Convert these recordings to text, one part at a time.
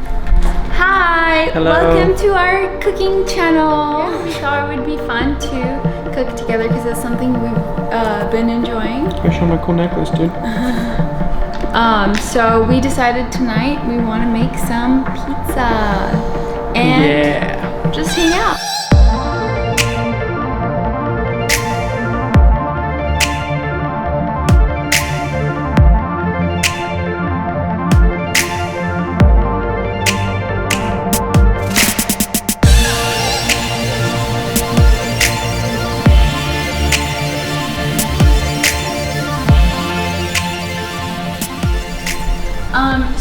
Hi! Hello. Welcome to our cooking channel. Yeah, we thought it would be fun to cook together because it's something we've been enjoying. I show my cool necklace, dude. So we decided tonight we want to make some pizza and just hang out.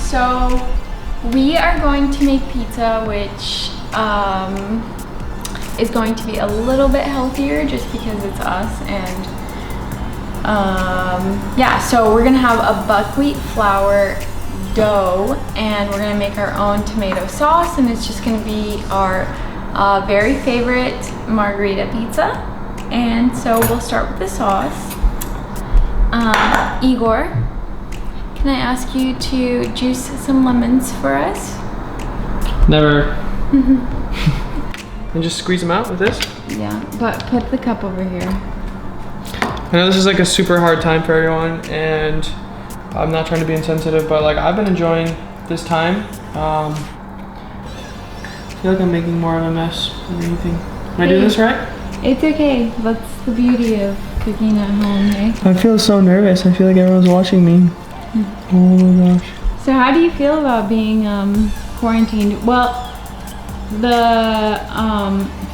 So we are going to make pizza, which is going to be a little bit healthier just because it's us. And yeah, so we're gonna have a buckwheat flour dough and we're gonna make our own tomato sauce, and it's just gonna be our very favorite margarita pizza. And so we'll start with the sauce. Igor, can I ask you to juice some lemons for us? Never. And just squeeze them out with this? Yeah, but put the cup over here. I know this is like a super hard time for everyone, and I'm not trying to be insensitive, but like I've been enjoying this time. I feel like I'm making more of a mess than anything. Am I doing this right? It's okay. That's the beauty of cooking at home, eh? I feel so nervous. I feel like everyone's watching me. Oh my gosh. So how do you feel about being quarantined? Well, the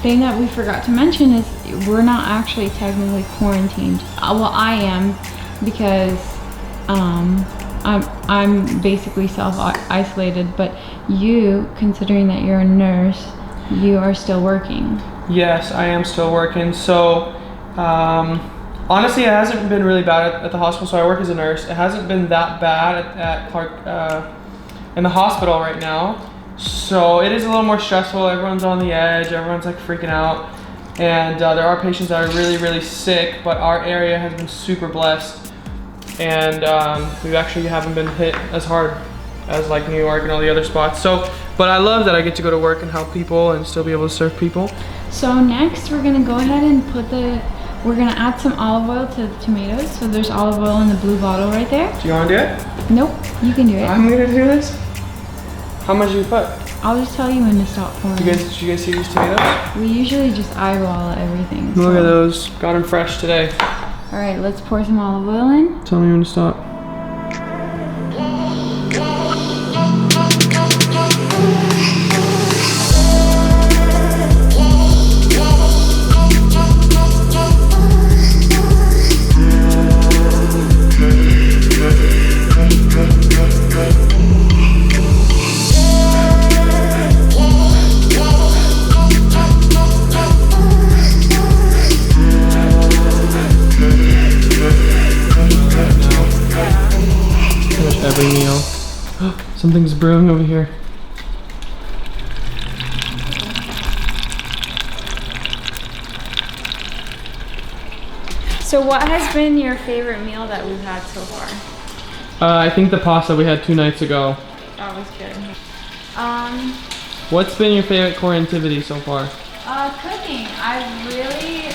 thing that we forgot to mention is we're not actually technically quarantined. Well, I am, because I'm basically self-isolated, but you, considering that you're a nurse, you are still working. Yes, I am still working. So honestly, it hasn't been really bad at the hospital. So I work as a nurse. It hasn't been that bad at Clark in the hospital right now. So it is a little more stressful. Everyone's on the edge. Everyone's like freaking out. And there are patients that are really, really sick, but our area has been super blessed. And we actually haven't been hit as hard as like New York and all the other spots. So, but I love that I get to go to work and help people and still be able to serve people. So next we're gonna go ahead and we're gonna add some olive oil to the tomatoes. So there's olive oil in the blue bottle right there. Do you wanna do it? Nope, you can do it. I'm gonna do this? How much do you put? I'll just tell you when to stop pouring. Did you guys see these tomatoes? We usually just eyeball everything. Look at those, got them fresh today. All right, let's pour some olive oil in. Tell me when to stop. Every meal. Something's brewing over here. So what has been your favorite meal that we've had so far? I think the pasta we had 2 nights ago. That was good. What's been your favorite core activity so far? Cooking. I really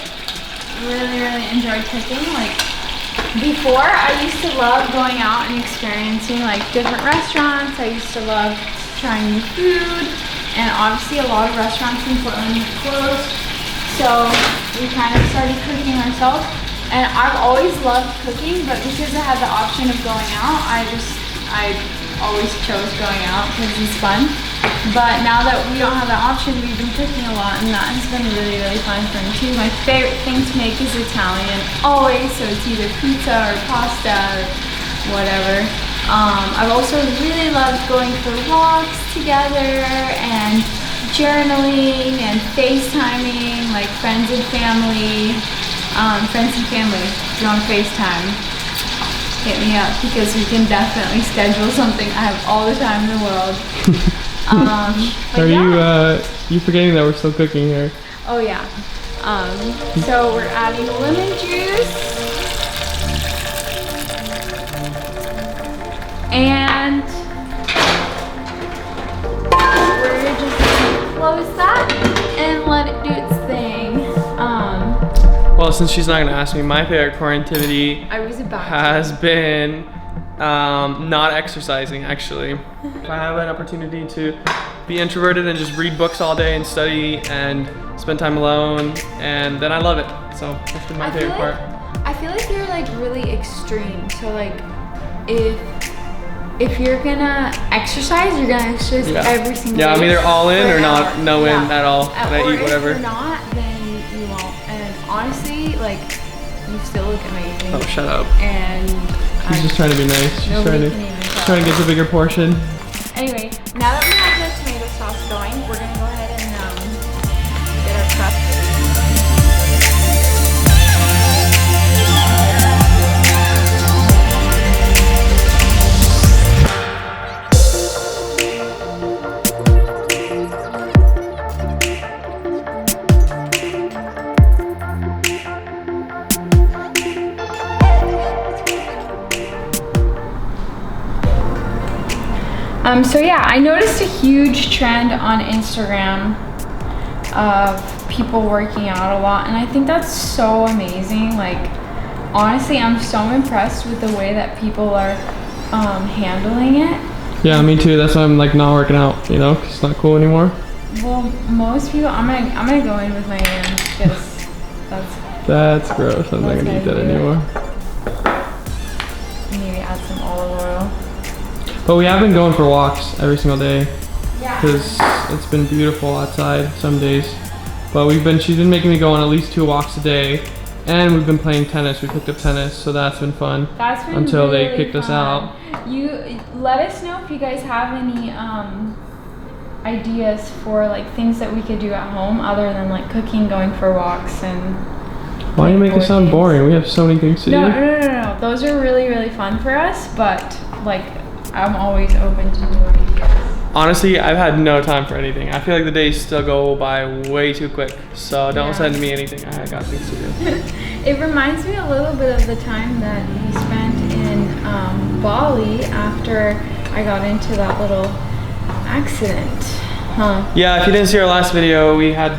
enjoyed cooking. Like, before, I used to love going out and experiencing like different restaurants. I used to love trying new food, and obviously a lot of restaurants in Portland closed, so we kind of started cooking ourselves. And I've always loved cooking, but because I had the option of going out, I always chose going out because it's fun. But now that we don't have that option, we've been cooking a lot, and that has been really, really fun for me too. My favorite thing to make is Italian, always, so it's either pizza or pasta or whatever. I've also really loved going for walks together and journaling and FaceTiming, like friends and family. If you're on FaceTime, hit me up because we can definitely schedule something. I have all the time in the world. Are you forgetting that we're still cooking here? Oh yeah. So we're adding lemon juice and since she's not gonna ask me, my favorite core activity I was about has been not exercising, actually. If I have an opportunity to be introverted and just read books all day and study and spend time alone, and then I love it. So that's been my favorite part. I feel like you're like really extreme. So like if you're gonna exercise, you're gonna exercise every single day. Yeah, I'm either all in or not, no in at all. And I eat whatever. If you're not, then you won't. And honestly, like, you still look amazing. Oh, shut up. And she's just trying to be nice. She's trying to get the bigger portion. Anyway, now that we have the tomato sauce going, we're gonna go ahead and get our prep. So yeah, I noticed a huge trend on Instagram of people working out a lot, and I think that's so amazing. Like, honestly, I'm so impressed with the way that people are handling it. Yeah, me too. That's why I'm like not working out, you know, 'cause it's not cool anymore. Well, most people, I'm gonna go in with my hands because that's gross. I'm not gonna eat that anymore. Maybe add some olive oil. But we have been going for walks every single day Yeah. because it's been beautiful outside some days. But she's been making me go on at least 2 walks a day, and we've been playing tennis. We picked up tennis, so that's been fun. That's been until really they kicked us out. You let us know if you guys have any ideas for like things that we could do at home other than like cooking, going for walks, and. Why do you make it sound boring? We have so many things to do. No. Those are really, really fun for us, but like I'm always open to new ideas. Honestly, I've had no time for anything. I feel like the days still go by way too quick. So don't send me anything. I got things to do. It reminds me a little bit of the time that we spent in Bali after I got into that little accident. Huh? Yeah, if you didn't see our last video, we had,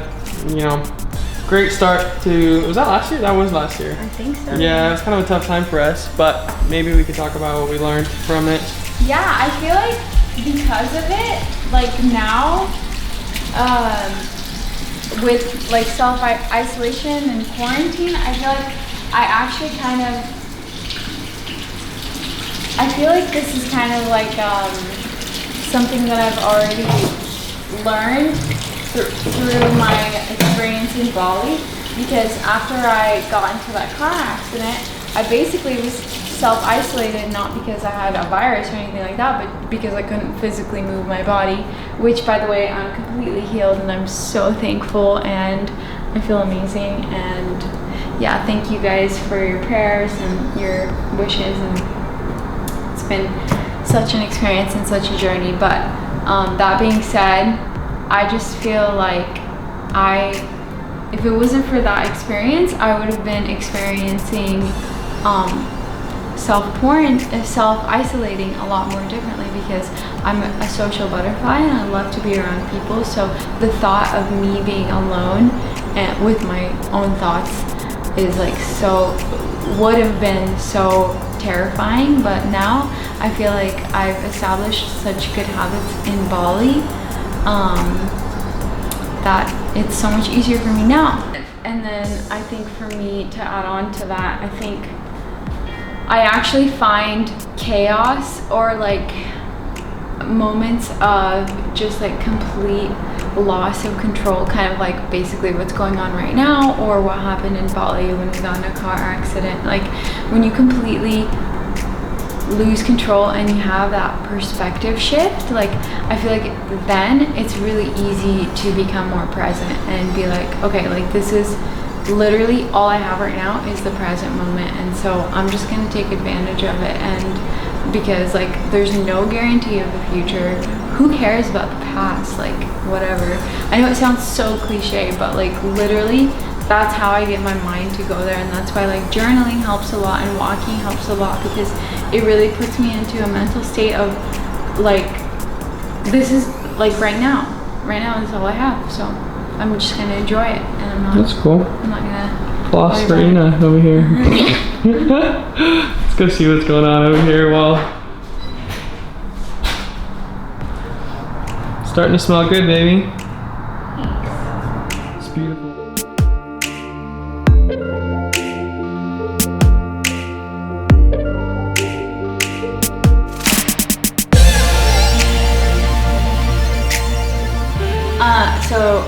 great start to, was that last year? That was last year. I think so. Yeah, it was kind of a tough time for us, but maybe we could talk about what we learned from it. Yeah, I feel like because of it, like now, with like self-isolation and quarantine, I feel like I feel like this is kind of like something that I've already learned through my experience in Bali, because after I got into that car accident, I basically was self-isolated, not because I had a virus or anything like that, but because I couldn't physically move my body, which, by the way, I'm completely healed and I'm so thankful and I feel amazing. And yeah, thank you guys for your prayers and your wishes, and it's been such an experience and such a journey. But that being said, I just feel like if it wasn't for that experience, I would have been experiencing self-isolating a lot more differently, because I'm a social butterfly and I love to be around people. So the thought of me being alone and with my own thoughts is like would have been so terrifying. But now I feel like I've established such good habits in Bali that it's so much easier for me now. And then I think for me to add on to that, I think I actually find chaos or like moments of just like complete loss of control, kind of like basically what's going on right now, or what happened in Bali when we got in a car accident. Like when you completely lose control and you have that perspective shift, like I feel like then it's really easy to become more present and be like, okay, like this is literally all I have right now is the present moment, and so I'm just gonna take advantage of it. And because like there's no guarantee of the future, who cares about the past? Like whatever. I know it sounds so cliche, but like literally that's how I get my mind to go there. And that's why like journaling helps a lot and walking helps a lot, because it really puts me into a mental state of like, this is like right now is all I have, so I'm just gonna enjoy it, and I'm not. That's cool. I'm not gonna Lost Serena over here. Let's go see what's going on over here. Well, starting to smell good, baby. It's beautiful. So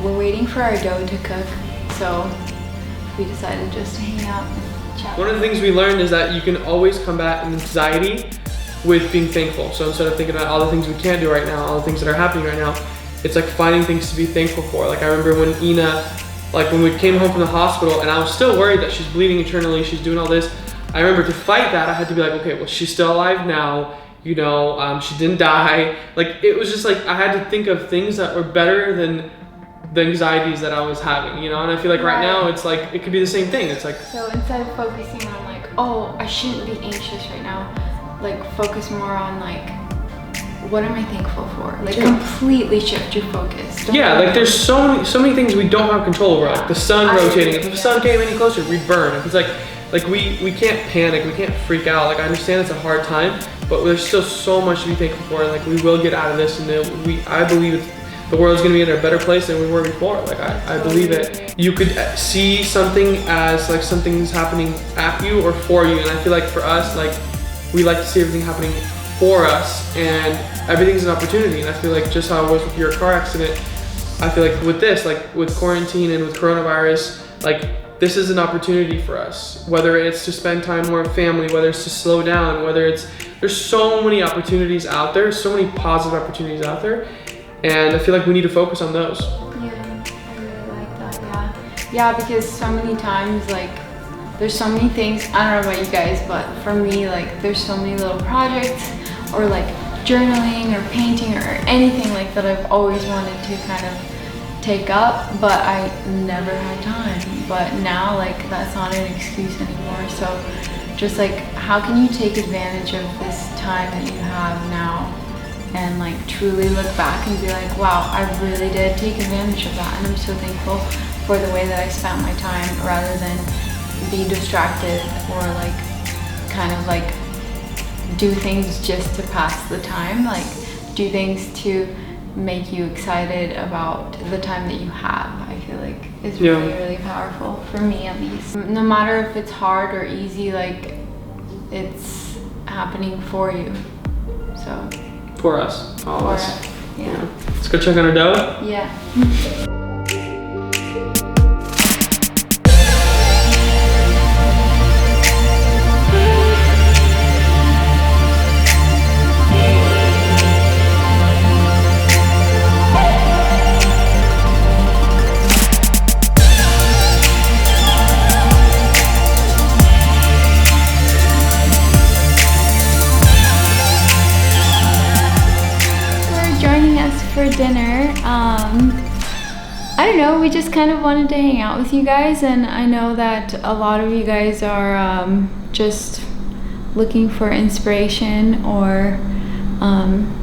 we're waiting for our dough to cook, so we decided just to hang out and chat. One of the things we learned is that you can always combat anxiety with being thankful. So instead of thinking about all the things we can't do right now, all the things that are happening right now, it's like finding things to be thankful for. Like I remember when Ina, like when we came home from the hospital and I was still worried that she's bleeding internally, she's doing all this. I remember to fight that, I had to be like, okay, well, she's still alive now. You know, she didn't die. Like, it was just like, I had to think of things that were better than the anxieties that I was having, you know? And I feel like right now, it's like, it could be the same thing. It's like. So instead of focusing on like, oh, I shouldn't be anxious right now, like focus more on like, what am I thankful for? Like completely shift your focus. Like there's so many things we don't have control over. Like the sun rotating. If the sun came any closer, we'd burn. If it's like we can't panic, we can't freak out. Like I understand it's a hard time, but there's still so much to be thankful for. Like we will get out of this, and I believe the world's gonna be in a better place than we were before. Like I believe it. You could see something as like something's happening at you or for you, and I feel like for us, like we like to see everything happening for us, and everything's an opportunity. And I feel like just how it was with your car accident, I feel like with this, like with quarantine and with coronavirus, like this is an opportunity for us. Whether it's to spend time more with family, whether it's to slow down, there's so many opportunities out there, so many positive opportunities out there, and I feel like we need to focus on those. Yeah, I really like that. Yeah, because so many times, like, there's so many things. I don't know about you guys, but for me, like, there's so many little projects or like journaling or painting or anything like that I've always wanted to kind of take up, but I never had time. But now, like, that's not an excuse anymore. So just like, how can you take advantage of this time that you have now and like truly look back and be like, wow, I really did take advantage of that, and I'm so thankful for the way that I spent my time, rather than be distracted or like kind of like do things just to pass the time. Like do things to make you excited about the time that you have. I feel like is really, really powerful, for me at least. No matter if it's hard or easy, like it's happening for you. So for us, all of us. Yeah. Let's go check on our dough. Yeah. For dinner, I don't know, we just kind of wanted to hang out with you guys, and I know that a lot of you guys are just looking for inspiration or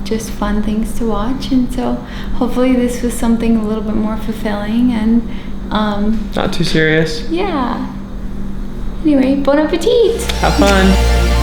just fun things to watch, and so hopefully this was something a little bit more fulfilling and not too serious. Yeah. Anyway, bon appetit. Have fun.